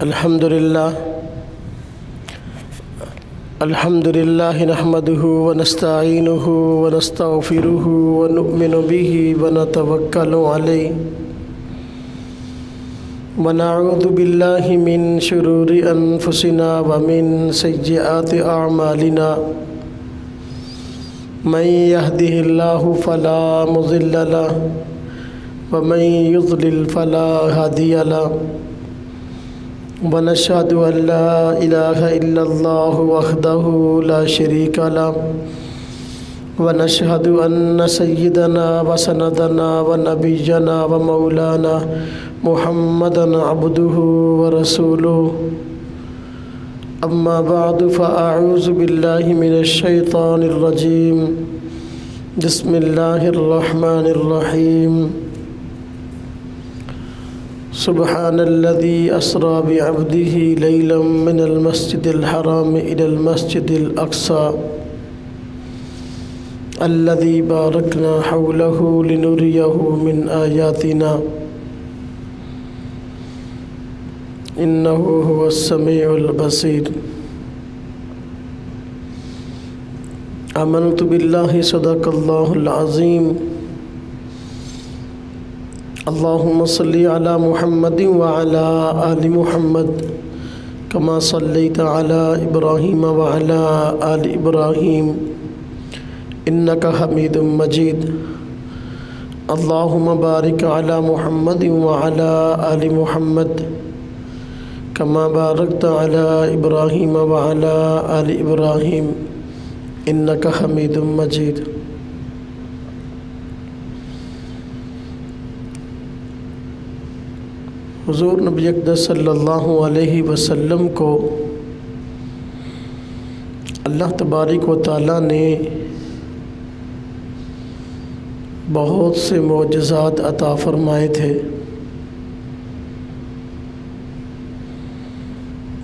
अल्हम्दुलिल्लाह नहमदुहु व नस्तईनुहु व नस्तगफिरुहु व नु'मिनु बिही व नतवक्कलु अलैहि व नऊज़ु बिल्लाहि मिन शुरूरि अनफुसिना व मिन सय्यिआति अअमालिना मन यहदिहिल्लाहु फला मुज़िल्ल लहु व मन युज़लिल फला हादिय लहु व नशहदु अन ला इलाहा इल्लल्लाहु वहदहु ला शरीका लहु व नशहदु अन्न सय्यिदना व सनदना व नबिय्यना व मौलाना मुहम्मदन अब्दुहु व रसूलुहु अम्मा बअदु फ़अऊज़ु बिल्लाहि मिनश शैतानिर रजीम बिस्मिल्लाहिर रहमानिर रहीम सुब्हानल्लज़ी अस्रा बिअब्दिही लैलन मिनल मस्जिदिल हराम इलल मस्जिदिल अक़सा अल्लज़ी बारकना हौलहु लिनुरियहु मिन आयातिना इन्नहु हुवस समीउल बसीर। आमनतु बिल्लाहि सदक़ल्लाहुल अज़ीम। अल्लाहुम्मा सल्लि अला मुहम्मदिन व अला आलि मुहम्मद कमा सल्लैता अला इब्राहीम व अला आलि इब्राहीम इन्नका हमीदुम मजीद। अल्लाहुम्मा बारिक अला मुहम्मदिन व अला आलि मुहम्मद कमा बारकता अला इब्राहीम व अला आलि इब्राहीम इन्नका हमीदुम मजीद। हुज़ूर नबी अक़दस सल्लल्लाहु अलैहि वसल्लम को अल्लाह तबारक व तआला ने बहुत से मोजज़ात अता फ़रमाए थे।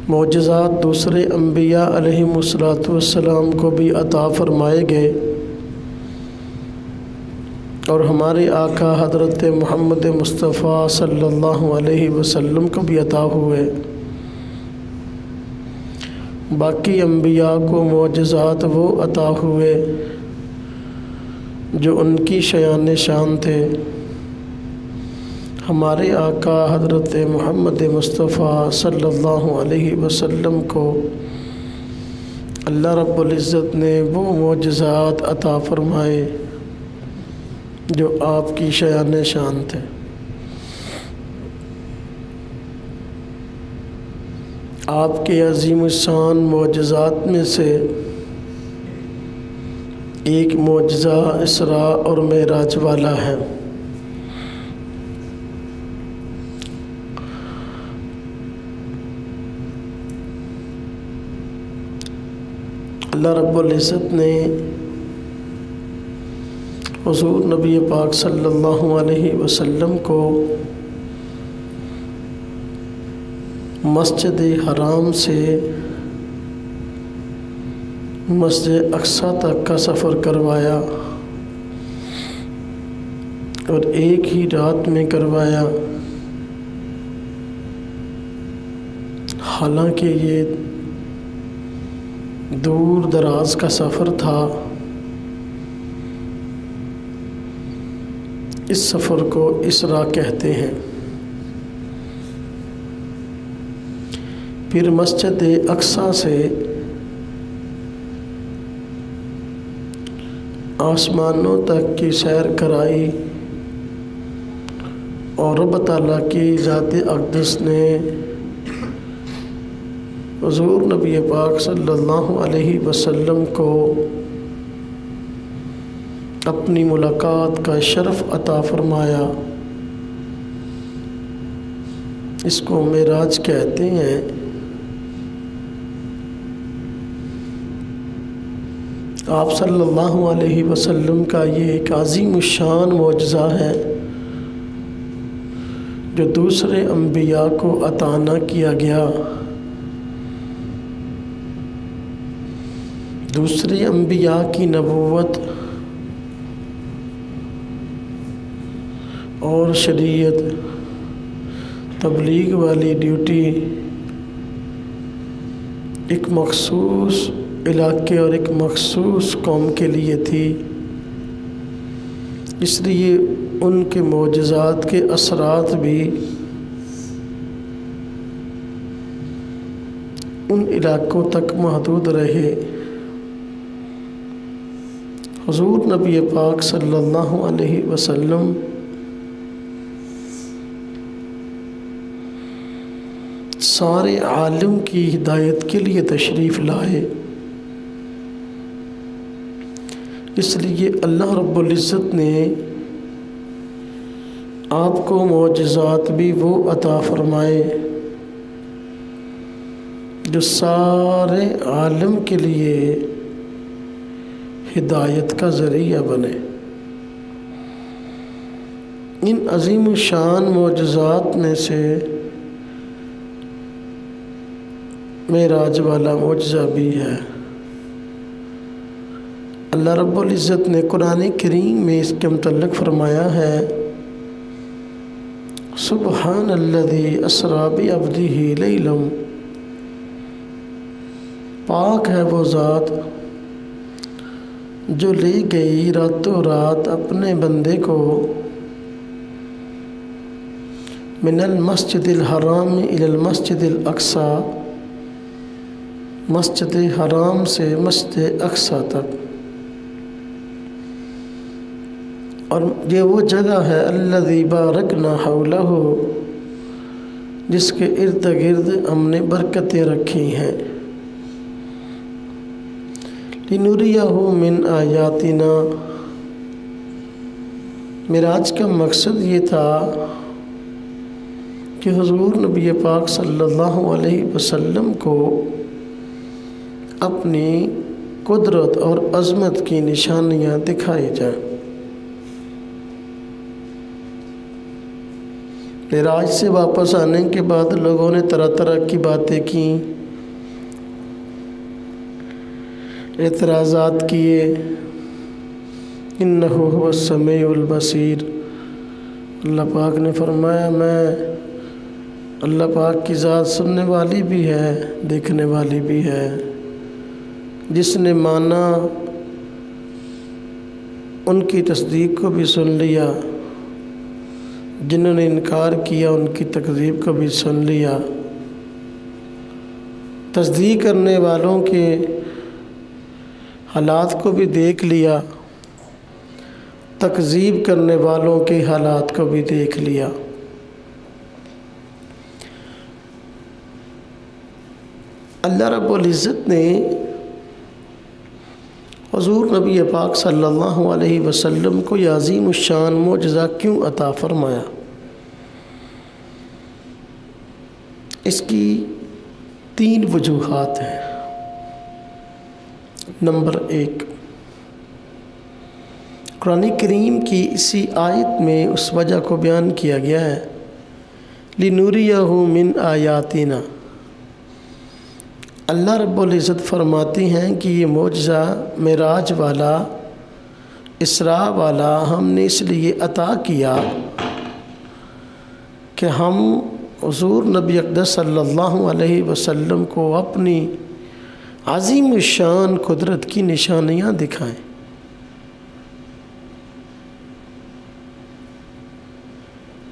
मोजज़ात दूसरे अम्बिया अलैहिमुस्सलातु वस्सलाम को भी अता फ़रमाए गए और हमारे आका हज़रत मोहम्मद मुस्तफ़ा सल्लल्लाहु अलैहि वसल्लम को भी अता हुए। बाकी अम्बिया को मोजज़ात वो अता हुए जो उनकी शान शान थे। हमारे आका हज़रत मोहम्मद मुस्तफ़ा सल्लल्लाहु अलैहि वसल्लम को अल्लाह रब्बुल इज़्ज़त ने वो मोजज़ात अता फ़रमाए जो आपकी शान शान थे। आपके अज़ीम शान मोजज़ात में से एक मोजज़ा इसरा और मेराज वाला है। अल्लाह रब्बुल इज़्ज़त ने हुज़ूर नबी पाक सल्लल्लाहु अलैहि वसल्लम को मस्जिद हराम से मस्जिद अक़सा तक का सफ़र करवाया और एक ही रात में करवाया। हालांकि ये दूर दराज का सफ़र था। इस सफ़र को इसरा कहते हैं। फिर मस्जिद अक़सा से आसमानों तक की सैर कराई और रब ताला की ज़ात अक़दस ने हुज़ूर नबी पाक सल्लल्लाहु अलैहि वसल्लम को अपनी मुलाकात का शरफ़ अता फ़रमाया। इसको मेराज कहते हैं। आप सल्लल्लाहु अलैहि वसल्लम का ये एक अज़ीम शान मोजज़ा है जो दूसरे अम्बिया को अता न किया गया। दूसरे अम्बिया की नबूवत और शरीयत तबलीग वाली ड्यूटी एक मखसूस इलाके और एक मखसूस कौम के लिए थी, इसलिए उनके मोजज़ात के असरात भी उन इलाकों तक महदूद रहे। हुज़ूर नबी पाक सल्लल्लाहु अलैहि वसल्लम सारे आलम की हिदायत के लिए तशरीफ़ लाए। इसलिए अल्लाह रब्बुल इज़्ज़त ने आपको मोजज़ात भी वो अता फ़रमाए जो सारे आलम के लिए हिदायत का ज़रिया बने। इन अज़ीम शान मोजज़ात में से मेराज वाला मोजज़ा भी है। अल्लाह रब्बुल इज़्ज़त ने कुरान करीम में इसके मुतल्लिक़ फ़रमाया है, सुब्हानल्लज़ी अस्रा बिअब्दिही लैलम, पाक है वो ज़ात जो ले गई रातों रात अपने बंदे को मिनल मस्जिदिल हराम इलल मस्जिदिल अक्सा, मस्जिद हराम से मस्जिद अक्सा तक। और ये वो जगह है अल्लज़ी बारकना हौलहु, जिसके इर्द गिर्द हमने बरकतें रखी हैं। लिनुरियहु मिन आयातिना, मिराज का मकसद ये था कि हुज़ूर नबी पाक सल्लल्लाहु अलैहि वसल्लम को अपनी कुदरत और अज़मत की निशानियाँ दिखाई जाएं। मिराज से वापस आने के बाद लोगों ने तरह तरह की बातें की, एतराज़ात किए। इन्नहु हुवस समीउल बसीर, अल्लाह पाक ने फरमाया मैं अल्लाह पाक की ज़ात सुनने वाली भी है, देखने वाली भी है। जिसने माना उनकी तस्दीक को भी सुन लिया, जिन्होंने इनकार किया उनकी तकज़ीब को भी सुन लिया। तस्दीक करने वालों के हालात को भी देख लिया, तकज़ीब करने वालों के हालात को भी देख लिया। अल्लाह रब्बुल इज़्ज़त ने हुज़ूर नबी पाक सल्लल्लाहु अलैहि वसल्लम को ये अज़ीम शान मोजज़ा क्यों अता फ़रमाया? इसकी 3 वजूहात हैं। नंबर 1, कुरान करीम की इसी आयत में उस वजह को बयान किया गया है, लिनुरियहु मिन आयातिना। अल्लाह रब्बुल इज़्ज़त फरमाती हैं कि ये मोजज़ा मेराज वाला, इसरा वाला हमने इसलिए अता किया कि हम हुज़ूर नबी अक़दस सल्लल्लाहु अलैहि वसल्लम को अपनी अज़ीम शान कुदरत की निशानियाँ दिखाएं।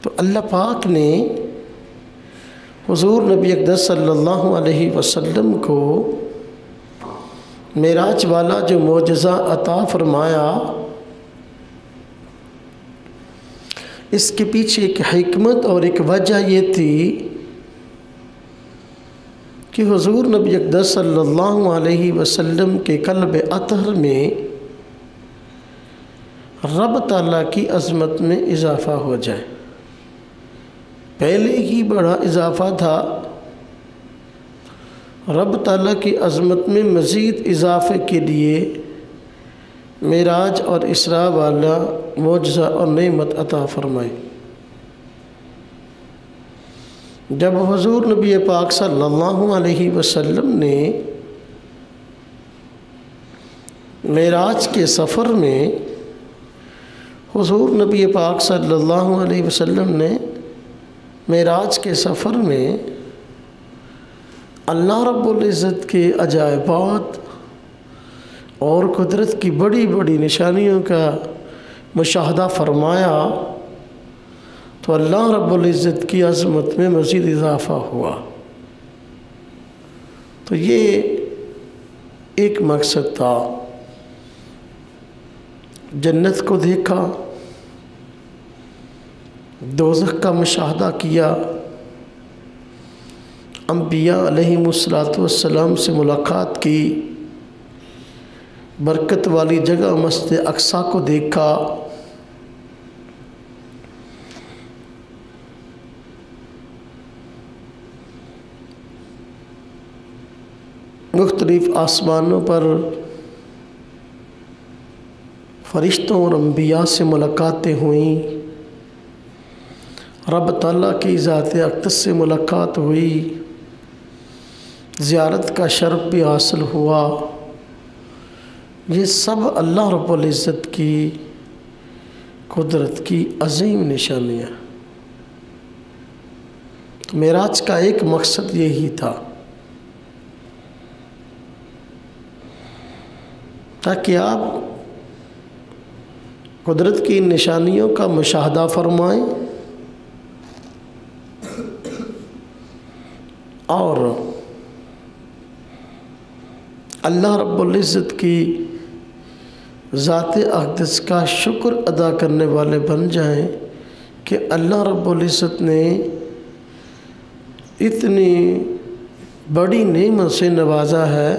तो अल्लाह पाक ने हुज़ूर नबी अक़दस सल्लल्लाहु अलैहि वसल्लम को मेराज वाला जो मोजज़ा अता फ़रमाया, इसके पीछे एक हिकमत और एक वजह ये थी कि हुज़ूर नबी अक़दस सल्लल्लाहु अलैहि वसल्लम के क़ल्ब अतहर में रब ताला की अज़मत में इजाफ़ा हो जाए। पहले ही बड़ा इजाफ़ा था, रब ताला की अज़मत में मज़ीद इजाफ़े के लिए मेराज और इसरा वाला मोजज़ा और नेमत अता फ़रमाई। जब हुज़ूर नबी पाक सल्लल्लाहु अलैहि वसल्लम ने मेराज के सफ़र में हुज़ूर नबी पाक सल्लल्लाहु अलैहि वसल्लम ने मेराज के सफ़र में अल्लाह रब्बुल इज़्ज़त के अजायबात और कुदरत की बड़ी बड़ी निशानियों का मुशाहदा फरमाया तो अल्लाह रब्बुल इज़्ज़त की अज़मत में मज़ीद इजाफ़ा हुआ। तो ये एक मकसद था। जन्नत को देखा, दोज़ख का मुशाहदा किया, अंबिया अलैहिमुस्सलातु वस्सलाम से मुलाकात की, बरकत वाली जगह मस्जिद अक्सा को देखा, मुख्तलिफ आसमानों पर फरिश्तों और अंबिया से मुलाकातें हुई, रब ताला की ज़ात अक़दस से मुलाकात हुई, ज़ियारत का शर्फ़ भी हासिल हुआ। ये सब अल्लाह रब्बुल इज़्ज़त की कुदरत की अज़ीम निशानियाँ। तो मेराज का एक मकसद यही था ताकि आप कुदरत की निशानियों का मुशाहदा फरमाएं और अल्लाह रब्बुल इज़्ज़त की ज़ात अक़दस का शुक्र अदा करने वाले बन जाएं कि अल्लाह रब्बुल इज़्ज़त ने इतनी बड़ी नेमत से नवाजा है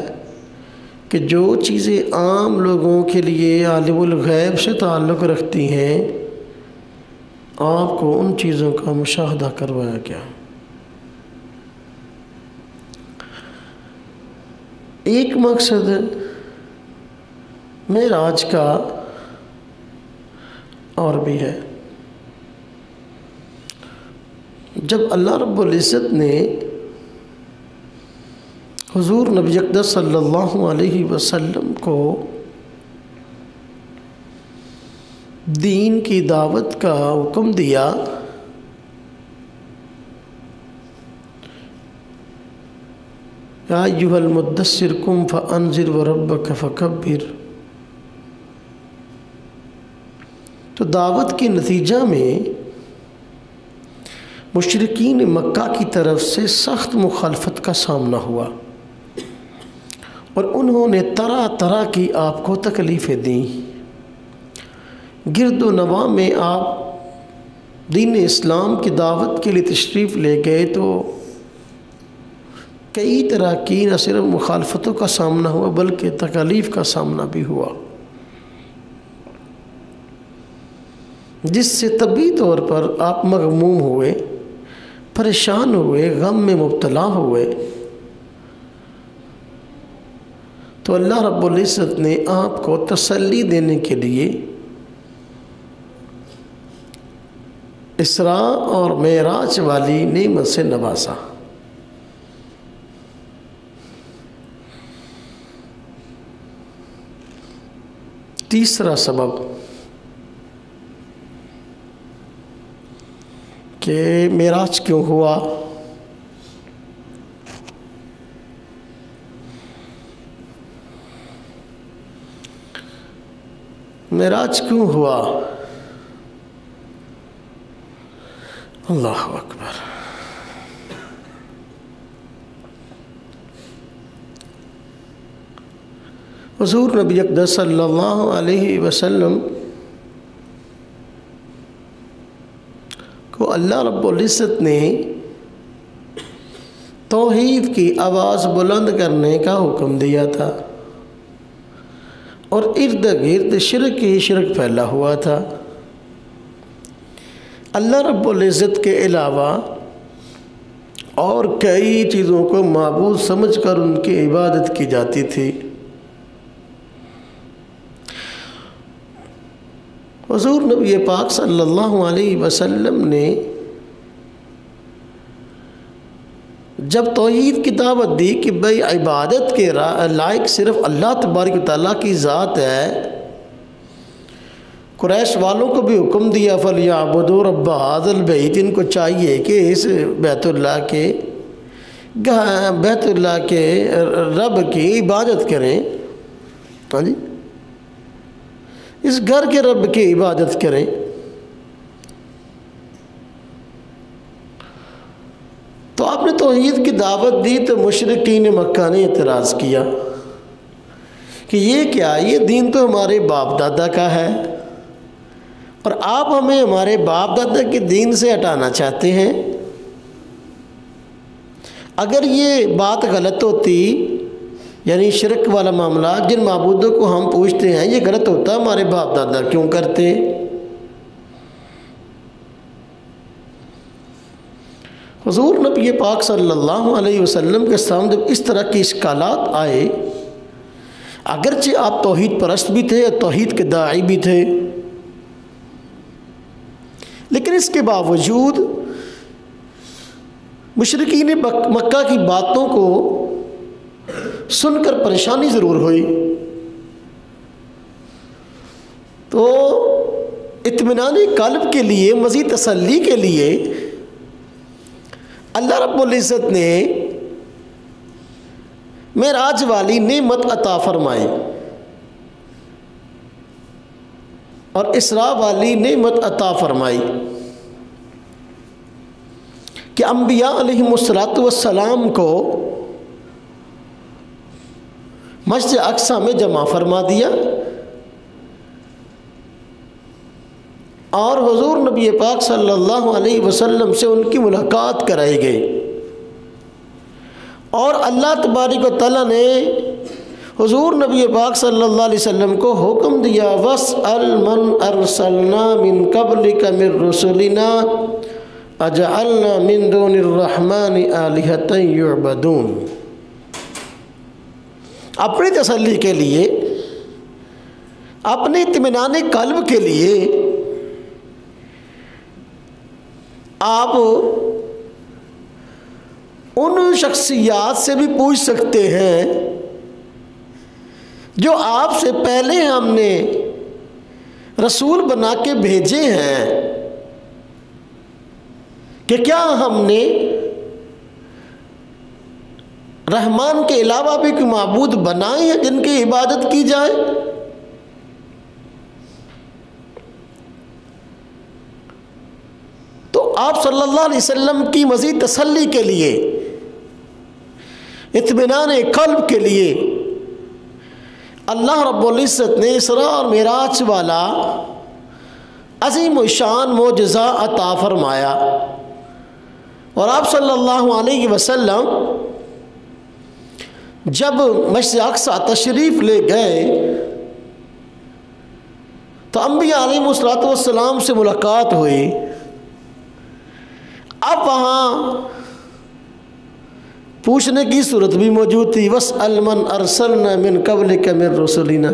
कि जो चीज़ें आम लोगों के लिए आलिमुल गैब से ताल्लुक़ रखती हैं, आपको उन चीज़ों का मुशाहदा करवाया गया। एक मकसद मेराज का और भी है। जब अल्लाह रब्बुल इज़्ज़त ने हुज़ूर नबी अक़दस सल्लल्लाहु अलैहि वसल्लम को दीन की दावत का हुक्म दिया, या अय्युहल मुद्दस्सिर कुम फ़अन्ज़िर व रब्बक फ़कब्बिर, तो दावत के नतीजा में मुशरिकीन मक्का की तरफ से सख्त मुखालफत का सामना हुआ और उन्होंने तरह तरह की आपको तकलीफ़ें दी। गिरदो नवा में आप दीन इस्लाम की दावत के लिए तशरीफ़ ले गए तो कई तरह की न सिर्फ मुखालफतों का सामना हुआ बल्कि तकलीफ़ का सामना भी हुआ, जिससे तबी तौर पर आप मग़मूम हुए, परेशान हुए, गम में मुब्तला हुए। तो अल्लाह रब्बुल इज़्ज़त ने आपको तसल्ली देने के लिए इसरा और मेराज वाली नेमत से नवाजा। तीसरा सबब कि मेराज क्यों हुआ। मेराज क्यों हुआ? अल्लाहु अकबर। हुज़ूर नबी अक़दस सल्लल्लाहु अलैहि वसल्लम को अल्लाह रब्बुल इज़्ज़त ने तौहीद की आवाज़ बुलंद करने का हुक्म दिया था और इर्द गिर्द शिरक ही शिरक फैला हुआ था। अल्लाह रब्बुल इज़्ज़त के अलावा और कई चीज़ों को माबूद समझकर उनकी इबादत की जाती थी। हुज़ूर नबी पाक सल्लल्लाहु अलैहि वसल्लम ने जब तौहीद की दावत दी कि भाई इबादत के लायक सिर्फ अल्लाह तबारक व तआला की ज़ात है, कुरैश वालों को भी हुक्म दिया फलियअबुदू रब्ब हाज़िल बैत, इनको चाहिए कि इस बैतुल्लाह के बैतुल्लाह के रब की इबादत करें। हाँ जी, इस घर के रब की इबादत करें। तो आपने तौहीद की दावत दी तो मुशरिकीन मक्का ने एतराज़ किया कि ये क्या, ये दीन तो हमारे बाप दादा का है और आप हमें हमारे बाप दादा के दीन से हटाना चाहते हैं। अगर ये बात गलत होती, यानी शिरक वाला मामला, जिन माबूदों को हम पूछते हैं, ये गलत होता, हमारे बाप दादा क्यों करते? हुज़ूर नबी पाक सल्लल्लाहु अलैहि वसल्लम के सामने जब इस तरह की इश्कालात आए, अगरचे आप तौहीद परस्त भी थे, तौहीद के दाई भी थे, लेकिन इसके बावजूद मुशरिकीन मक्का की बातों को सुनकर परेशानी ज़रूर हुई। तो इत्मीनान क़ल्ब के लिए, मज़ीद तसल्ली के लिए अल्लाह रब्बुल इज़्ज़त ने मेराज वाली नेमत अता फरमाई और इसरा वाली नेमत अता फरमाई कि अंबिया अलैहिमुस्सलातु वस्सलाम को मस्जिद अक्सा में जमा फरमा दिया और हुज़ूर नबी पाक सल्लल्लाहु अलैहि वसल्लम से उनकी मुलाकात कराई गई। और अल्लाह तबारक व तआला ने हुज़ूर नबी पाक सल्लल्लाहु अलैहि वसल्लम को हुक्म दिया, वस्अल मन अरसलना मिन क़ब्लिका मिर रुसुलिना अजअलना मिन दूनिर रहमानि आलिहतन युअबदून। अपनी तसल्ली के लिए, अपने इत्मीनान क़ल्ब के लिए आप उन शख्सियात से भी पूछ सकते हैं जो आपसे पहले हमने रसूल बना के भेजे हैं, कि क्या हमने रहमान के अलावा भी कोई माबूद बनाए हैं जिनकी इबादत की जाए? तो आप सल्लल्लाहु अलैहि वसल्लम की मज़ीद तसल्ली के लिए, इत्मीनान क़ल्ब के लिए अल्लाह रब्बुल इज़्ज़त ने इसरा और मेराज वाला अज़ीम शान मोजज़ा अता फरमाया। और आप सल्लल्लाहु अलैहि वसल्लम जब मस्जिद अक्सा तशरीफ़ ले गए तो अंबिया अलैहिमुस्सलातु वस्सलाम से मुलाकात हुई। अब वहाँ पूछने की सूरत भी मौजूद थी, वस्अल मन अरसलना मिन क़ब्लिका मिर रुसुलिना।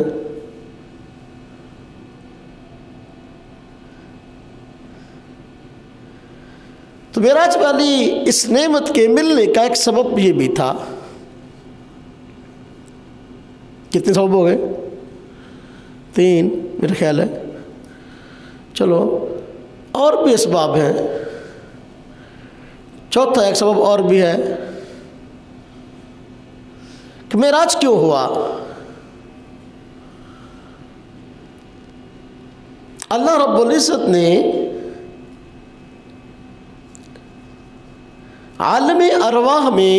तो मेराज वाली इस नेमत के मिलने का एक सबब ये भी था। कितने सबब हो गए? 3 मेरा ख्याल है। चलो और भी असबाब हैं, चौथा एक सबब और भी है कि मेराज क्यों हुआ। अल्लाह रब्बुल इज़्ज़त ने आलम अरवाह में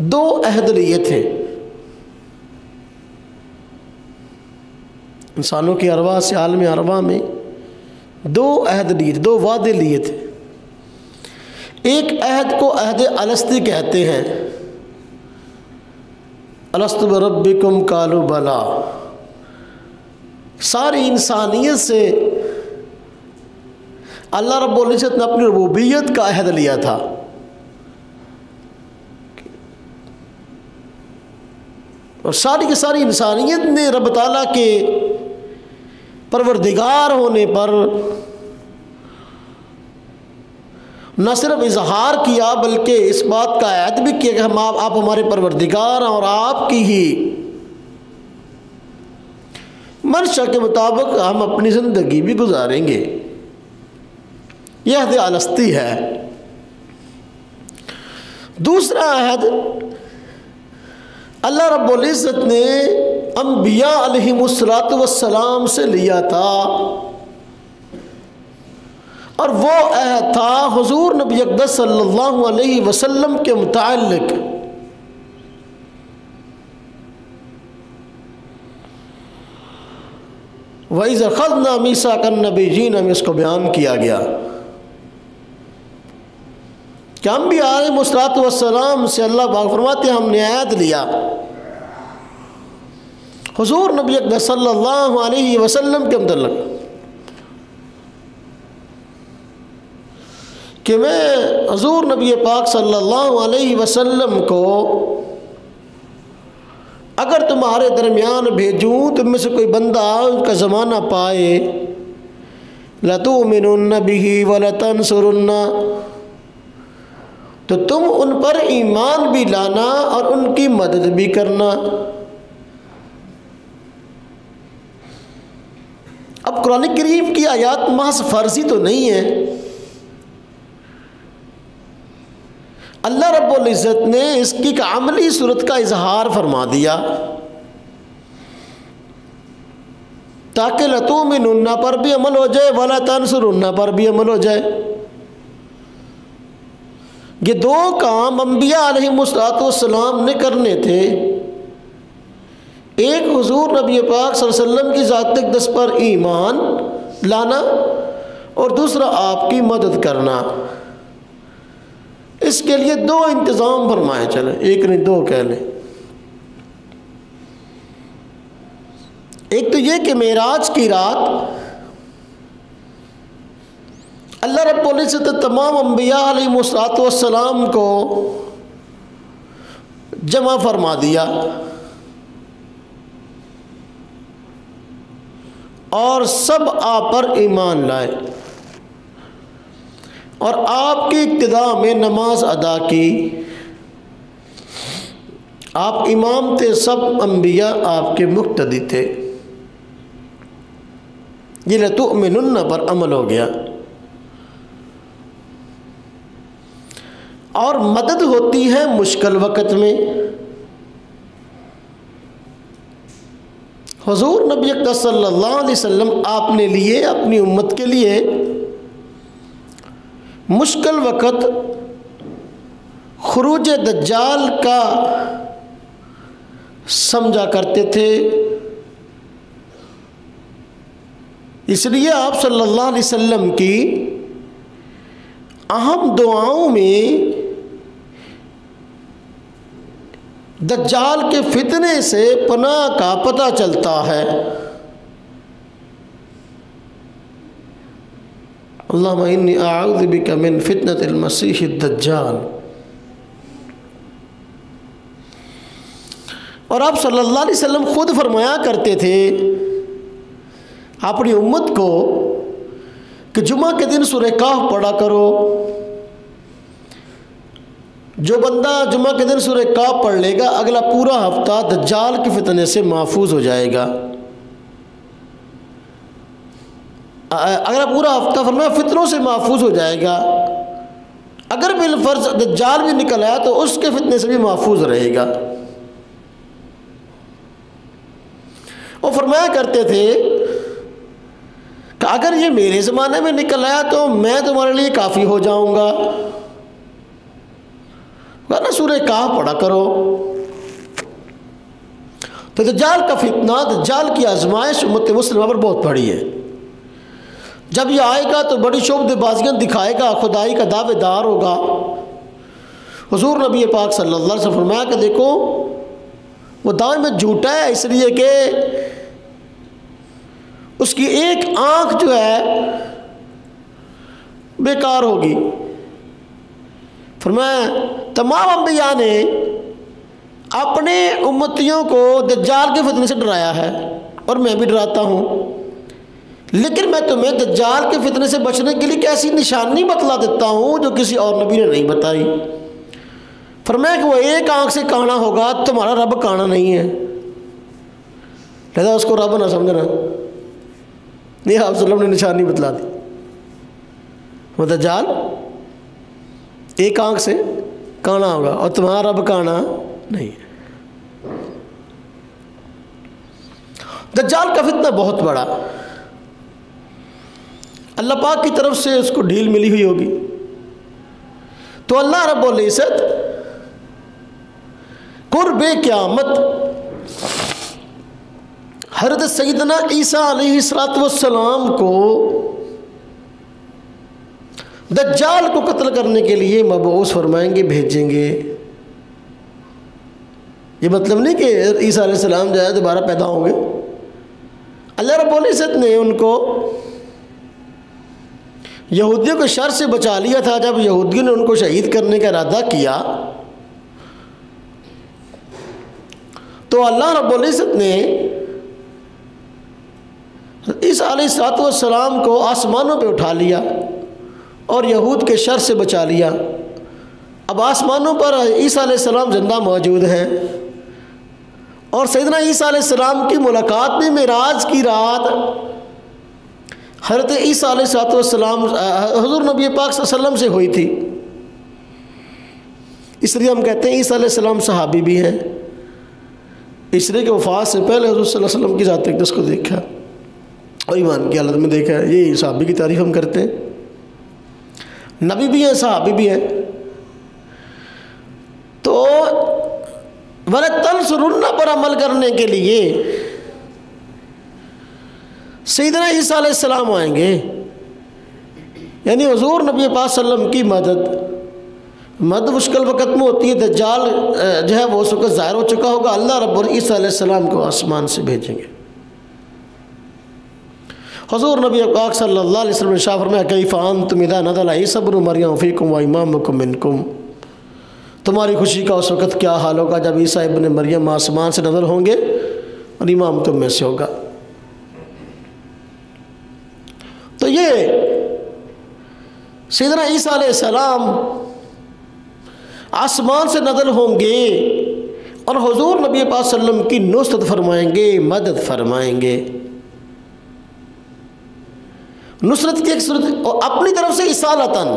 2 अहद लिए थे। इंसानों की अरवाह से आलम अरवाह में 2 अहद लिए, 2 वादे लिए थे। एक अहद को अहद अलस्ती कहते हैं, अलस्तु बिरब्बिकुम कालू बला। सारी इंसानियत से अल्लाह रब्बुल इज़्ज़त ने अपनी रुबूबियत का अहद लिया था। और सारी की सारी इंसानियत ने रब ताला के परवरदिगार होने पर न सिर्फ इजहार किया बल्कि इस बात का ऐद भी किया कि हम आप हमारे परवरदिगार हैं और आपकी ही मंशा के मुताबिक हम अपनी ज़िंदगी भी गुजारेंगे। यह अहद अलस्ती है। दूसरा अहद अल्लाह रब्बुल इज़्ज़त ने अंबिया अलैहिमुस्सलातु वस्सलाम से लिया था, और वो अहद था हुज़ूर नबी अक़दस सल्लल्लाहु अलैहि वसल्लम के मुताल्लिक़। वइज़ अख़ज़ना मीसाक़न नबिय्यीन में इसको बयान किया गया कि अंबिया अलैहिमुस्सलातु वस्सलाम से अल्लाह पाक फरमाते हैं हमने अहद लिया हुज़ूर नबी अक़दस सल्लल्लाहु अलैहि वसल्लम के मुतल्लिक़ कि मैं हुज़ूर नबी पाक सल्लल्लाहु अलैहि वसल्लम को अगर तुम्हारे दरमियान भेजूँ, तुम में से कोई बंदा उसका ज़माना पाए, लतुमिनुन्न बिही व लतंसुरुन्ना, तो तुम उन पर ईमान भी लाना और उनकी मदद भी करना। अब कुरान करीम की आयत महज फ़र्ज़ी तो नहीं है। अल्लाह रब्बुल इज़्ज़त ने इसकी एक अमली सूरत का इजहार फरमा दिया ताकि लतुमिनुन्ना पर भी अमल हो जाए, वला तंसुरुन्ना पर भी अमल हो जाए। ये दो काम अंबिया अलैहिमुस्सलातु वस्सलाम ने करने थे। एक हुज़ूर नबी पाक सल्लल्लाहु अलैहि वसल्लम की ज़ात अक़दस पर ईमान लाना और दूसरा आपकी मदद करना। इसके लिए दो इंतज़ाम फरमाए चले, एक नहीं दो कह लें। एक तो ये कि मेराज की रात अल्लाह रब्बुल इज़्ज़त तमाम अंबिया अलैहिमुस्सलातु वस्सलाम को जमा फरमा दिया और सब आप पर ईमान लाए और आपकी इब्तिदा में नमाज अदा की। आप इमाम थे, सब अंबिया आपके मुक्तदी थे। ये लतुमिनुन्न पर अमल हो गया। और मदद होती है मुश्किल वक़्त में। हुज़ूर नबी अक़दस सल्लल्लाहु अलैहि वसल्लम आपने लिए अपनी उम्मत के लिए मुश्किल वक़्त खुरूज दज्जाल का समझा करते थे। इसलिए आप सल्लल्लाहु अलैहि वसल्लम की अहम दुआओं में दज्जाल के फितने से पनाह का पता चलता है। अल्लाहुम्मा इन्नी अऊज़ु बिका मिन फितनतिल मसीहिद दज्जाल। और आप सल्लल्लाहु अलैहि वसल्लम खुद फरमाया करते थे अपनी उम्मत को कि जुमा के दिन सूरह कहफ पढ़ा करो। जो बंदा जुमा के दिन सूरह कहफ पढ़ लेगा अगला पूरा हफ्ता दज्जाल के फितने से महफूज हो जाएगा। अगला पूरा हफ्ता फरमाया फितनों से महफूज हो जाएगा। अगर बिलफर्ज दज्जाल भी निकल आया तो उसके फितने से भी महफूज रहेगा। वो फरमाया करते थे कि अगर ये मेरे ज़माने में निकल आया तो मैं तुम्हारे लिए काफ़ी हो जाऊंगा, वरना सूरह कहफ पढ़ा करो। तो दज्जाल का फितना, दज्जाल की आजमाइश उम्मत मुस्लिमा पर बहुत बड़ी है। जब ये आएगा तो बड़ी शोबदेबाजियाँ दिखाएगा, खुदाई का दावेदार होगा। हुज़ूर नबी पाक सल्लल्लाहु अलैहि वसल्लम फरमाया कि देखो वो दावे में झूठा है इसलिए कि उसकी एक आँख जो है बेकार होगी। फरमाया तमाम अंबिया ने अपने उम्मतियों को दज्जाल के फितने से डराया है और मैं भी डराता हूँ, लेकिन मैं तुम्हें दज्जाल के फितने से बचने के लिए एक ऐसी निशानी बतला देता हूँ जो किसी और नबी ने नहीं बताई। फरमाया कि वो एक आँख से काना होगा, तुम्हारा रब काना नहीं है, लिहाजा उसको रब ना समझना। ये आप सल्लम ने निशानी बतला दी। वो दज्जाल एक आंख से काना होगा और तुम्हारा रब काना नहीं है। दज्जाल का फितना बहुत बड़ा, अल्लाह पाक की तरफ से उसको ढील मिली हुई होगी। तो अल्लाह रब्बुल इज़्ज़त कुर्बे क़यामत हज़रत सैयदना ईसा अलैहिस्सलाम को दज्जाल को कत्ल करने के लिए मबऊस फरमाएंगे, भेजेंगे। ये मतलब नहीं कि ईसा अलैहिस्सलाम जो है दोबारा पैदा होंगे। अल्लाह रब्बुल इज़्ज़त ने उनको यहूदियों के शर से बचा लिया था। जब यहूदियों ने उनको शहीद करने का इरादा किया तो अल्लाह रब्बुल इज़्ज़त ने ईसा अलैहिस्सलाम को आसमानों पे उठा लिया और यहूद के शर से बचा लिया। अब आसमानों पर ईसा अलैहिस्सलाम जिंदा मौजूद हैं और सैयदना ईसा अलैहिस्सलाम की मुलाकात भी मेराज की रात हज़रत ईसा अलैहिस्सलाम हुज़ूर नबी पाक सल्लल्लाहु अलैहि वसल्लम से हुई थी। इसलिए हम कहते हैं ईसा अलैहिस्सलाम सहाबी भी हैं, इसलिए कि वफ़ात से पहले हुज़ूर सल्लल्लाहु अलैहि वसल्लम की ज़ात अक़दस को देखा और ईमान की हालत में देखा है। ये सहाबी की तारीफ़ हम करते हैं। नबी भी हैं, सहाबी भी हैं। तो वला तंसुरुन्ना पर अमल करने के लिए सैयदना ईसा अलैहिस्सलाम आएंगे, यानी हुज़ूर नबी पाक सल्लल्लाहु अलैहि वसल्लम की मदद मुश्किल वक़्त में होती है। दज्जाल जो है वो उस वक़्त ज़ाहिर हो चुका होगा। अल्लाह रब्बुल ईसा अलैहिस्सलाम को आसमान से भेजेंगे। हुज़ूर नबी पाक सल्लल्लाहु अलैहि वसल्लम ने इरशाद फरमाया कैफ़ अंतुम इज़ा नज़ला ईसा इब्नु मरियम फ़ीकुम व इमामुकुम मिनकुम। तुम्हारी खुशी का उस वक़्त क्या हाल होगा जब ईसा इब्न मरियम आसमान से नज़र होंगे और इमाम तुम में से होगा। तो ये सैयदना ईसा अलैहिस्सलाम आसमान से नज़र होंगे और हुज़ूर नबी पाक सल्लल्लाहु अलैहि वसल्लम की नुसरत फरमाएंगे, मदद फरमाएंगे। नुसरत की एक सूरत और अपनी तरफ से इसालतन,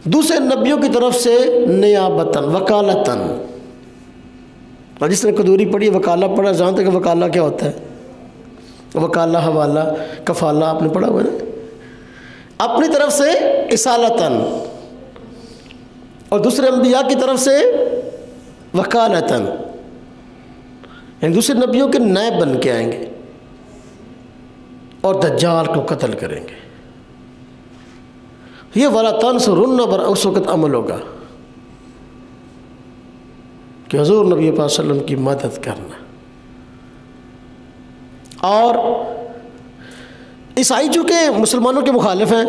दूसरे नबियों की तरफ से नियाबतन, वकालतन। और जिसने कदूरी पढ़ी वकाला पढ़ा, जानते कि वकाला क्या होता है? वकाला, हवाला, कफ़ाला आपने पढ़ा हुआ है ना। अपनी तरफ से इसालतन और दूसरे अंबिया की तरफ से वकालतन, यानी दूसरे नबियों के नायब बन के आएंगे और दज्जाल को कत्ल करेंगे। ये वाला तंसुरुन्ना पर उस वक़्त अमल होगा कि हुज़ूर नबी पाक सल्लल्लाहु अलैहि वसल्लम की मदद करना। और ईसाई चूँकि मुसलमानों के मुखालिफ हैं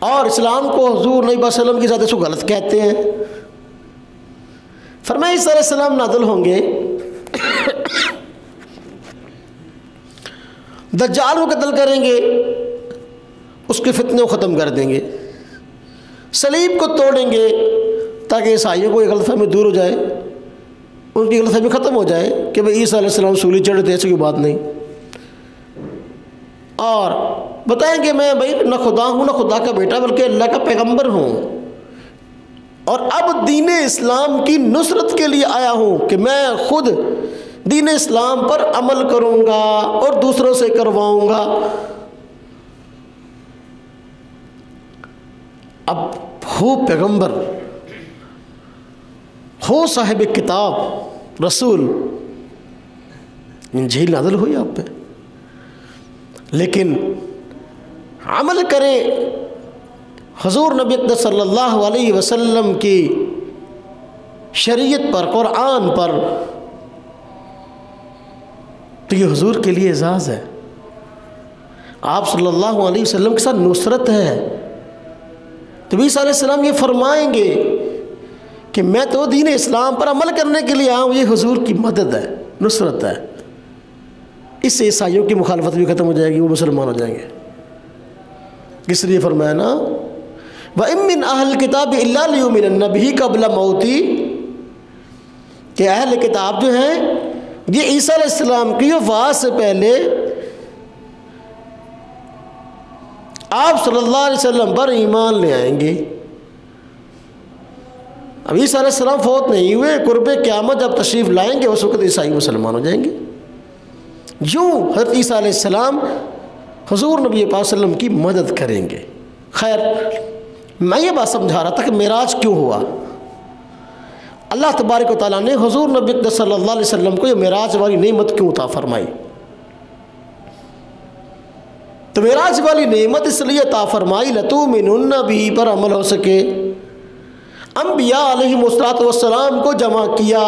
और इस्लाम को हुज़ूर नबी पाक सल्लल्लाहु अलैहि वसल्लम की ज़ात से गलत कहते हैं, फरमाया ईसा अलैहिस्सलाम नाज़िल होंगे, दज्जाल को कत्ल करेंगे, उसके फितने को ख़त्म कर देंगे, सलीब को तोड़ेंगे ताकि ईसाइयों को ये गलतफहमी दूर हो जाए, उनकी गलतफहमी ख़त्म हो जाए कि भाई ईसा अलैहिस्सलाम सूली चढ़े थे, ऐसी कोई बात नहीं। और बताएंगे मैं भाई न खुदा हूँ, न खुदा का बेटा, बल्कि अल्लाह का पैगंबर हूँ और अब दीन इस्लाम की नुसरत के लिए आया हूँ कि मैं खुद दीन इस्लाम पर अमल करूँगा और दूसरों से करवाऊँगा। अब हो पैगंबर, हो साहिब किताब, रसूल, इंजील नाज़िल हुई आप पे, लेकिन अमल करें हुज़ूर नबी अक़दस सल्लल्लाहु अलैहि वसल्लम की शरीयत पर, कुरान पर, तो ये हुज़ूर के लिए एजाज़ है। आप सल्लल्लाहु अलैहि वसल्लम के साथ नुसरत है। तो ईसा अलैहिस्सलाम ये फरमाएंगे कि मैं तो दीन इस्लाम पर अमल करने के लिए आया हूँ, ये हुज़ूर की मदद है, नुसरत है। इससे ईसाइयों की मुखालफत भी ख़त्म हो जाएगी, वो मुसलमान हो जाएंगे। इसलिए फरमाया ना व इम्मिन अहल किताब इल्ला लियुमिनन्ना बिही क़ब्ल मौती, कि अहल किताब जो हैं ये ईसा अलैहिस्सलाम की वफ़ात से पहले आप सल्लल्लाहु अलैहि वसल्लम पर ईमान ले आएंगे। अब ईसा अलैहिस्सलाम फौत नहीं हुए, कुर्बे क़यामत जब तशरीफ़ लाएंगे उस वक़्त ईसाई मुसलमान हो जाएंगे। यूँ हज़रत ईसा अलैहिस्सलाम हुज़ूर नबी पाक सल्लल्लाहु अलैहि वसल्लम की मदद करेंगे। खैर, मैं ये बात समझा रहा था कि मेराज क्यों हुआ। अल्लाह तबारक व तआला ने हुज़ूर नबी सल्लल्लाहु अलैहि वसल्लम को ये मेराज वाली नेमत क्यों अता फरमाई। तो मेराज वाली नेमत इसलिए अता फरमाई लतुमिनुन्ना बिही पर अमल हो सके। अंबिया अलैहिमुस्सलाम को जमा किया,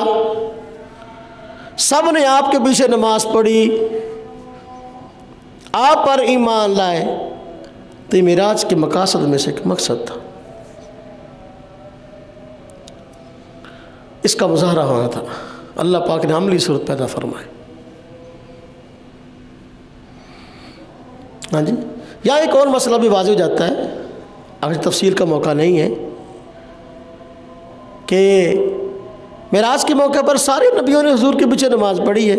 सब ने आपके पीछे नमाज पढ़ी, आप पर ईमान लाए। तो मेराज के मकासद में से एक मकसद था, इसका मुज़ाहरा होना था। अल्लाह पाक ने अमली सूरत पैदा फरमाए। हाँ जी, यहाँ एक और मसला भी वाज़ेह हो जाता है, अगर तफसील का मौका नहीं है, कि मेराज के मौके पर सारे नबियों ने हुजूर के पीछे नमाज पढ़ी है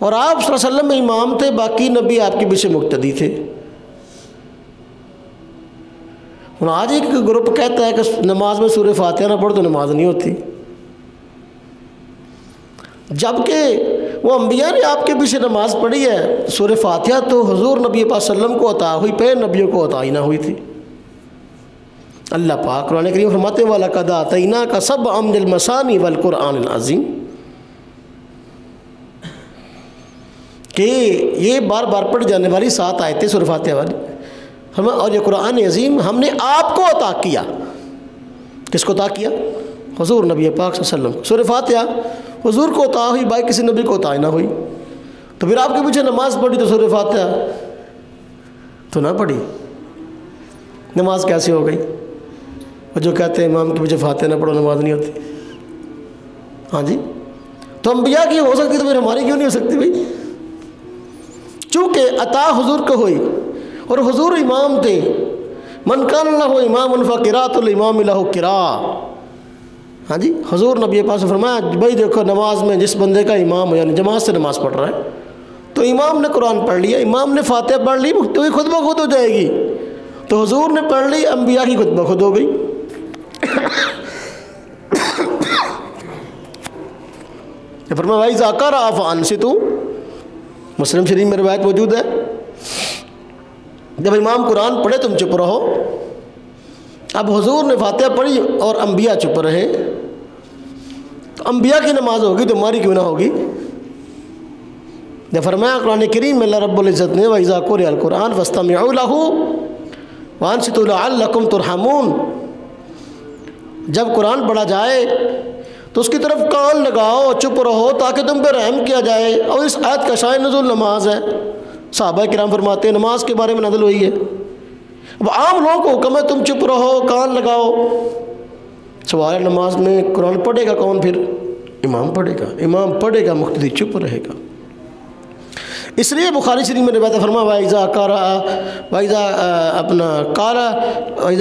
और आप सल्लल्लाहु अलैहि वसल्लम में इमाम थे, बाकी नबी आपके पीछे मुक्तदी थे। आज एक ग्रुप कहता है कि नमाज में सूरह फातिहा ना पढ़ो तो नमाज नहीं होती, जबकि वो अंबिया ने आपके पीछे नमाज पढ़ी है। सूरह फातिहा तो हुजूर नबी पाक सल्लल्लाहु अलैहि वसल्लम को अता हुई, पे नबियों को अता ही ना हुई थी। अल्लाह पाक कुरान करीम फरमाते वाला कदा आतैना का सब अमल मसानी वल कुरान अज़ीम, कि ये बार बार पढ़ जाने वाली 7 आयतें सूरह फातिहा वाली हमें, और ये कुरान अज़ीम हमने आपको अता किया। किसको अता किया? हुजूर नबी पाक सल्लल्लाहु अलैहि वसल्लम। सूरह फातिहा हुजूर को अता हुई, बाकी किसी नबी को अता ही ना हुई। तो फिर आपके पीछे नमाज पढ़ी तो सूरह फातिहा तो ना पढ़ी, नमाज कैसे हो गई? और जो कहते हैं इमाम के पीछे फातिहा ना पढ़ो नमाज नहीं होती। हाँ जी, तो अंबिया की हो सकती तो फिर हमारी क्यों नहीं हो सकती भाई? चूँकि अता हुजूर को हुई और हुजूर इमाम थे। मन कान लहु इमामुन फ़क़िरातुल इमाम लहु क़िरा। हाँ जी, हुजूर नबी पास फरमाया भाई देखो, नमाज में जिस बंदे का इमाम हो यानी जमात से नमाज पढ़ रहा है, तो इमाम ने कुरान पढ़ लिया, इमाम ने फातिहा पढ़ ली, तो ये खुद ब खुद हो जाएगी। तो हुजूर ने पढ़ ली, अंबिया की खुद ब खुद हो गई। फरमाया भाई ज़ाकर आफ़ान से तू, मुस्लिम शरीफ में रिवायत मौजूद है, जब इमाम कुरान पढ़े तुम चुप रहो। अब हुजूर ने फातिहा पढ़ी और अंबिया चुप रहे, तो अंबिया की नमाज होगी तो हमारी क्यों ना होगी? जब फरमाया कुरान करीम में अल्लाह रब्बुल इज़्ज़त ने वइज़ा क़ुरिअल कुरान फ़स्तमिऊ लहू वअनसितू लअल्लकुम तुरहमून, जब कुरान पढ़ा जाए तो उसकी तरफ कान लगाओ, चुप रहो ताकि तुम पर रहम किया जाए। और इस आयत का शायद नुज़ूल नमाज है। सहाबा किराम फरमाते हैं नमाज के बारे में नाज़िल हुई है। अब आम लोगों को हुक्म है तुम चुप रहो, कान लगाओ। सवाल है नमाज में कुरान पढ़ेगा कौन? फिर इमाम पढ़ेगा, इमाम पढ़ेगा, मुक़्तदी चुप रहेगा। इसलिए बुखारी शरीफ में रिवायत फरमा वाइज़ा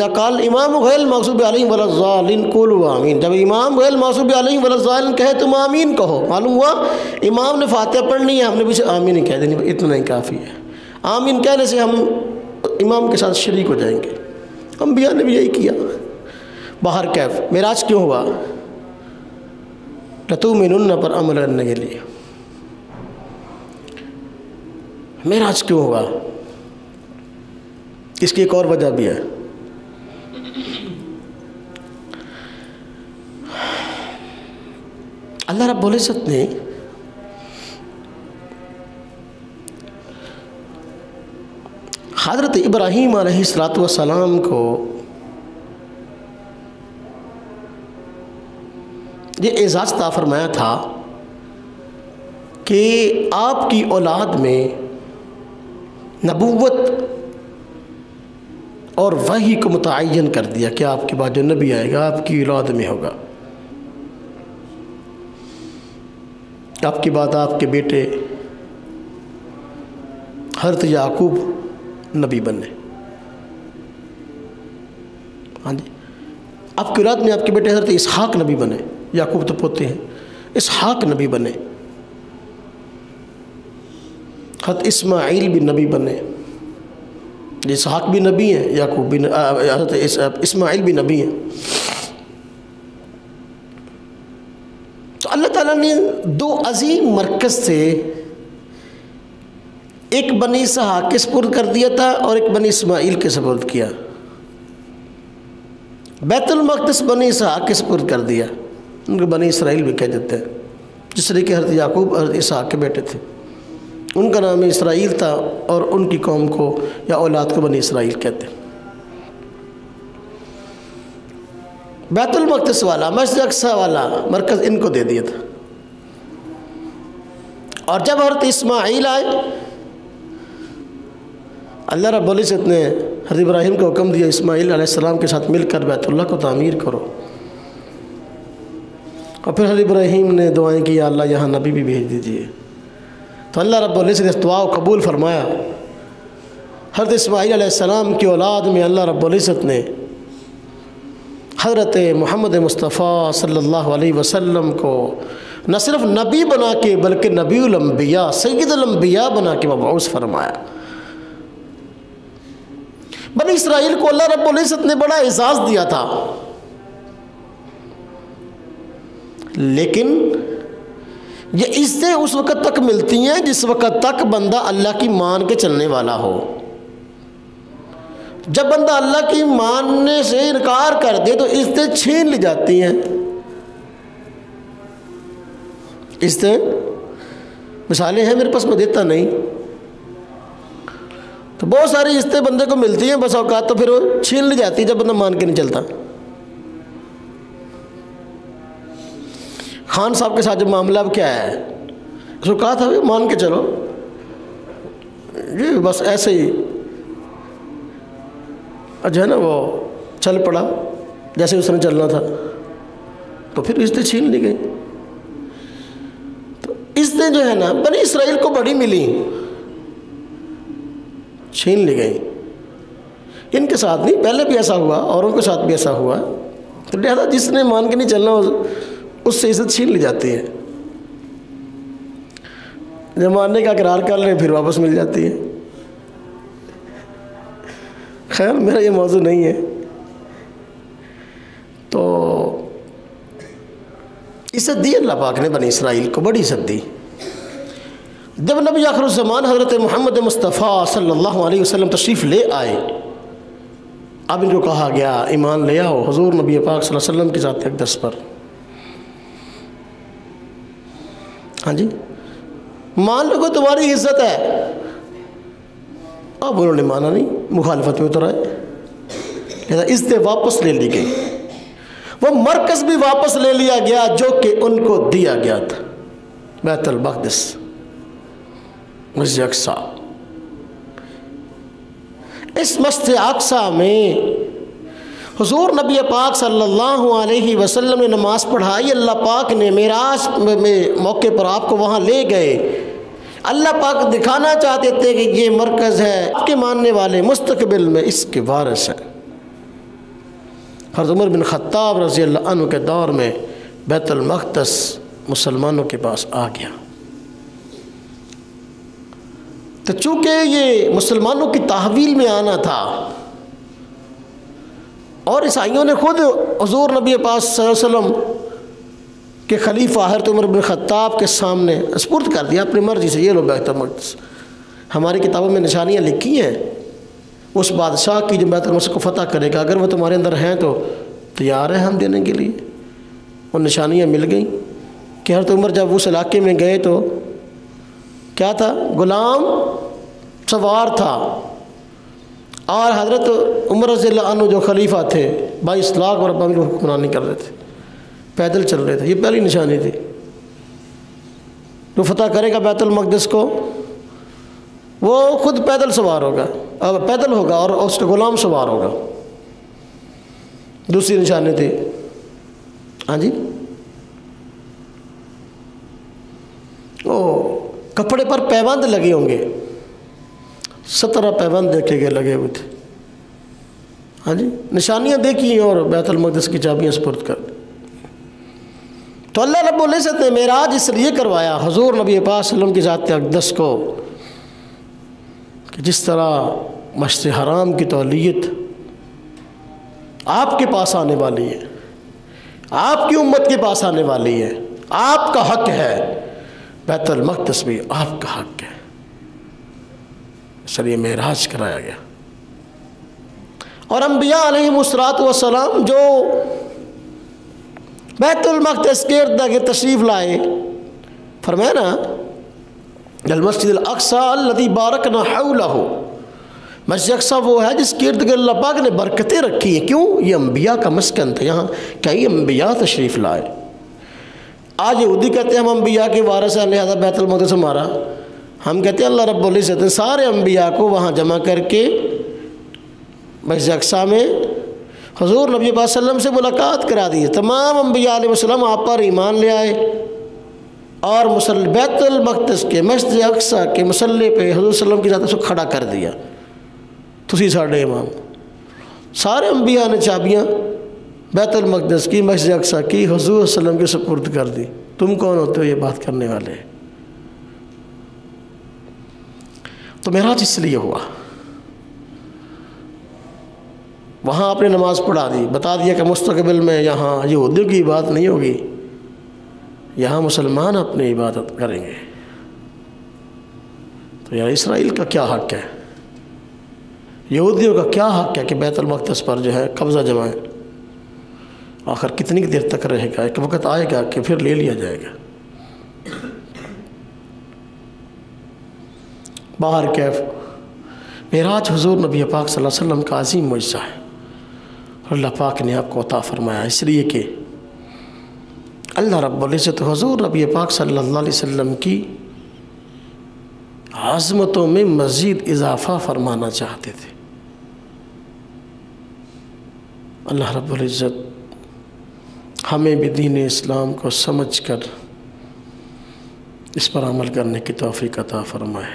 काल इमाम गैर मग़ज़ूब अलैहिम वलज़्ज़ालिन क़ूलू आमीन। जब इमाम गैर मग़ज़ूब अलैहिम वलज़्ज़ालिन कहे तुम आमीन कहो। मालूम हुआ इमाम ने फातिहा पढ़नी है, हमने पीछे आमीन ही कह देनी, इतना ही काफ़ी है। आमीन कहने से हम इमाम के साथ शरीक हो जाएंगे। अंबिया ने भी यही किया। बाहर कैफ मेराज क्यों हुआ? लतुमिनुन्ना पर अमल करने के लिए मेराज क्यों हुआ? इसकी एक और वजह भी है। अल्लाह रब्बुल इज़्ज़त ने हज़रत इब्राहीम अलैहिस्सलातु वस्सलाम को ये एज़ाज़ अता फरमाया था कि आपकी औलाद में नबूवत और वही को मुतअय्यन कर दिया कि आपके बाद जो नबी आएगा आपकी औलाद में होगा। आपके बाद आपके बेटे हज़रत याकूब नबी बने। हाँ जी, आपकी औलाद में आपके बेटे हज़रत इसहाक नबी बने। याकूब तो पोते हैं, इसहाक नबी बने। हज़रत इस्माईल भी नबी बने। इसहाक भी नबी हैं, याकूब भी, हज़रत इस्माइल भी नबी हैं। तो अल्लाह ताला ने दो अजीम मरकज़ से एक बनी इसहाक के सुपुर्द कर दिया था और एक बनी इस्माइल के सुपुर्द किया। बैतुल मक़दिस बनी इसहाक के सुपुर्द कर दिया, उनको बनी इसराइल भी कह देते हैं, जिस तरह के हज़रत याकूब हज़रत इसहाक के बेटे थे, उनका नाम इसराइल था और उनकी कौम को या औलाद को बनी इसराइल कहते हैं। बैतुल मक़दिस वाला, मस्जिद अक़सा वाला मरकज़ इनको दे दिया था। और जब हज़रत इस्माइल आए, अल्लाह रब्बुल इज़्ज़त ने हज़रत इब्राहीम को हुक्म दिया इस्माइल अलैहिस्सलाम के साथ मिलकर बैतुल्लाह को तामीर करो। और फिर हज़रत इब्राहीम ने दुआएं की, या अल्लाह यहाँ नबी भी भेज दीजिए। तो अल्लाह रब्बुल इज़्ज़त ने इस दुआ को कबूल फरमाया। हज़रत इस्माइल अलैहिस्सलाम की औलाद में अल्लाह रब्बुल इज़्ज़त ने हज़रत मोहम्मद मुस्तफ़ा सल्लल्लाहु अलैहि वसल्लम को न सिर्फ नबी बना के बल्कि नबीउल अंबिया सय्यदुल अंबिया बना के मबऊस फरमाया। बनी इसराइल को अल्लाह रब्बुल इज़्ज़त ने बड़ा एजाज़ दिया था, लेकिन ये इज्जतें उस वक़्त तक मिलती हैं जिस वक़्त तक बंदा अल्लाह की मान के चलने वाला हो। जब बंदा अल्लाह की मानने से इनकार कर दे तो इज्जतें छीन ली जाती हैं। इज्जतें मिसालें हैं मेरे पास, मैं देता नहीं। तो बहुत सारी इज्जतें बंदे को मिलती हैं, बस औकात तो फिर वो छीन ली जाती है जब बंदा मान के नहीं चलता। खान साहब के साथ जो मामला अब क्या है, उसको कहा था भाई मान के चलो, ये बस ऐसे ही जो है ना वो चल पड़ा जैसे उसने चलना था, तो फिर इज्जतें छीन ली गई। तो इज्जतें जो है ना बनी इसराइल को बड़ी मिली, छीन ली गई। इनके साथ नहीं, पहले भी ऐसा हुआ, औरों के साथ भी ऐसा हुआ। तो लिहाजा जिसने मान के नहीं चलना उससे इज्जत छीन ली जाती है। जब मानने का इकरार कर ले फिर वापस मिल जाती है। खैर मेरा ये मौजू नहीं है। तो इज्जत दी अल्लाह पाक ने बनी इसराइल को, बड़ी इज्जत दी। जब नबी आखिर ज़मान हज़रत मोहम्मद मुस्तफ़ा सल्लल्लाहु अलैहि वसल्लम तशरीफ़ ले आए, अब इनको कहा गया ईमान ले आओ हुज़ूर नबी पाक सल्लल्लाहु अलैहि वसल्लम की ज़ात अक़दस पर। हाँ जी, मान लो कि तुम्हारी इज्जत है। अब उन्होंने माना नहीं, मुखालफत में उतर आए, लिहाजा इज्जतें वापस ले ली गई। वो मरकज़ भी वापस ले लिया गया जो कि उनको दिया गया था, बैतुल मक़दिस मस्जिद अक़सा। इस मस्जिद अक़सा में हुज़ूर नबी पाक सल्लल्लाहु अलैहि वसल्लम ने नमाज़ पढ़ाई। अल्लाह पाक ने मेराज में मौके पर आपको वहाँ ले गए। अल्लाह पाक दिखाना चाहते थे कि ये मरकज़ है, आपके मानने वाले मुस्तक़बिल में इसके वारिस हैं। हज़रत उमर बिन ख़त्ताब रज़ी अल्लाह अन्हु के दौर में बैतुल मक़दिस मुसलमानों के पास आ गया। तो चूँकि ये मुसलमानों की तहवील में आना था और ईसाइयों ने खुद हुज़ूर नबी पाक सल्लल्लाहु अलैहि वसल्लम के खलीफा हज़रत उमर बिन ख़त्ताब के सामने सुपुर्द कर दिया अपनी मर्ज़ी से, ये लो बैतुल मक़दिस। हमारी किताबों में निशानियाँ लिखी हैं उस बादशाह की जो बैतुल मक़दिस को फ़तह करेगा, अगर वह तुम्हारे अंदर हैं तो तैयार है हम देने के लिए। वो निशानियाँ मिल गई कि हज़रत उमर जब उस इलाके में गए तो क्या था, ग़ुलाम सवार था और हज़रत उमर रज़ियल्लाहु अन्हु जो खलीफा थे 22 लाख और अरब हुक्मरानी कर रहे थे, पैदल चल रहे थे। ये पहली निशानी थी। जो फतह करेगा बैतुल मक़दिस को वो खुद पैदल सवार होगा, अब पैदल होगा और उसका ग़ुलाम सवार होगा। दूसरी निशानी थी, हाँ जी, ओ कपड़े पर पैबंद लगे होंगे, 17 पैबंद देखे गए लगे हुए थे। हाँ जी, निशानियाँ देखी और बैतुल मक़दिस की चाबियाँ सुपुर्द कर। तो अल्लाह रब्बुल इज़्ज़त ने मेराज इसलिए करवाया हुज़ूर नबी पाक सल्लल्लाहु अलैहि वसल्लम की ज़ात अक़दस को कि जिस तरह मस्जिद हराम की तौलियत आपके पास आने वाली है, आपकी उम्मत के पास आने वाली है, आपका हक है। बैतुल मक़दिस भी आपका हक है, इसलिए मेराज कराया गया। और अंबिया अलैहिमुस्सलातु वस्सलाम जो बैतुल मक़दिस के इर्द गिर्द तशरीफ़ लाए, फरमाया ना अल मस्जिद अल अक़सा अल्लज़ी बारकना हौलहु, मस्जिद अक़सा वो है जिसके इर्द गिर्द अल्लाह पाक ने बरकतें रखी हैं। क्यों? ये अंबिया का मस्कन था, यहाँ कई अंबिया तशरीफ़ लाए। आज यहूदी कहते हैं हम अंबिया के वारिस हैं, लिहाजा बैतुल मक़दिस हमारा। हम कहते हैं अल्लाह रब्बुल इज़्ज़त ने सारे अंबिया को वहाँ जमा करके मस्जिद अक़सा में हुज़ूर नबी पाक सल्लल्लाहु अलैहि वसल्लम से मुलाकात करा दी। तमाम अंबिया अलैहिस्सलाम आप पर ईमान ले आए और बैतुल मक़दिस के मस्जिद अक़सा के मुसल्ले पे हुज़ूर सल्लल्लाहु अलैहि वसल्लम की ज़ात से खड़ा कर दिया। तुसी साढ़े इमाम। सारे अंबिया ने चाबियाँ बैतुल मक़दिस की, मस्जिद अक़सा की हुज़ूर सल्लल्लाहु अलैहि वसल्लम के सुपुर्द कर दी। तुम कौन होते हो ये बात करने वाले? तो मेराज इसलिए हुआ, वहाँ आपने नमाज़ पढ़ा दी, बता दिया कि मुस्तक़बिल में यहाँ यहूदियों की इबादत नहीं होगी, यहाँ मुसलमान अपनी इबादत करेंगे। तो यार इसराइल का क्या हक़ है, यहूदियों का क्या हक़ है कि बैतुल मक़दिस पर जो है कब्ज़ा जमाएं? आखिर कितनी देर तक रहेगा? एक वक्त आएगा कि फिर ले लिया जाएगा। बाहर कैफ मेराज हुज़ूर नबी पाक सल्लल्लाहु अलैहि वसल्लम का अजीम मुअज़्ज़ा है, अल्लाह पाक ने आपको अता फ़रमाया, इसलिए कि अल्लाह रब्बुल इज़्ज़त हुज़ूर नबी पाक सल्लल्लाहु अलैहि वसल्लम की आज़मतों में मज़ीद इजाफ़ा फरमाना चाहते थे। अल्लाह रब्बुल इज़्ज़त हमें भी दीन इस्लाम को समझ कर इस पर अमल करने की तौफ़ीक़ अता फ़रमाए।